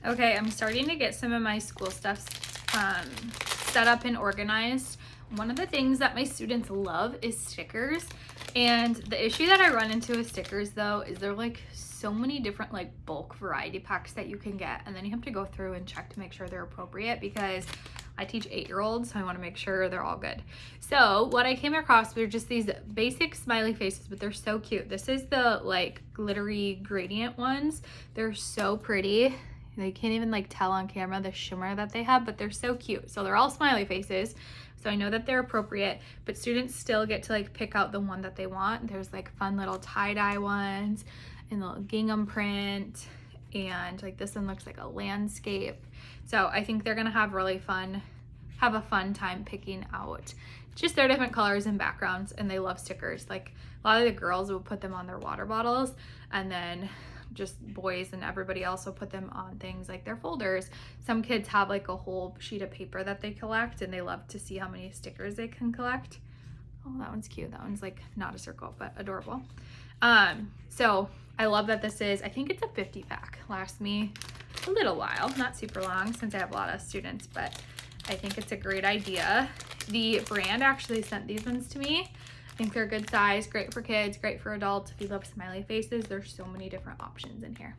Okay, I'm starting to get some of my school stuff set up and organized. One of the things that my students love is stickers. And the issue that I run into with stickers though is there are like so many different like bulk variety packs that you can get, and then you have to go through and check to make sure they're appropriate because I teach 8-year-olds, so I want to make sure they're all good. So what I came across were just these basic smiley faces, but they're so cute. This is the like glittery gradient ones. They're so pretty. You can't even like tell on camera the shimmer that they have, but they're so cute. So they're all smiley faces. So I know that they're appropriate, but students still get to like pick out the one that they want. There's like fun little tie-dye ones and the gingham print, and like this one looks like a landscape. So I think they're gonna have a fun time picking out just their different colors and backgrounds, and they love stickers. Like a lot of the girls will put them on their water bottles, and then just boys and everybody else will put them on things like their folders. Some kids have like a whole sheet of paper that they collect, and they love to see how many stickers they can collect. Oh, that one's cute. That one's like not a circle, but adorable. So I love that this is, I think it's a 50 pack. Lasts me a little while, not super long since I have a lot of students, but I think it's a great idea. The brand actually sent these ones to me. I think they're a good size, great for kids, great for adults. If you love smiley faces, there's so many different options in here.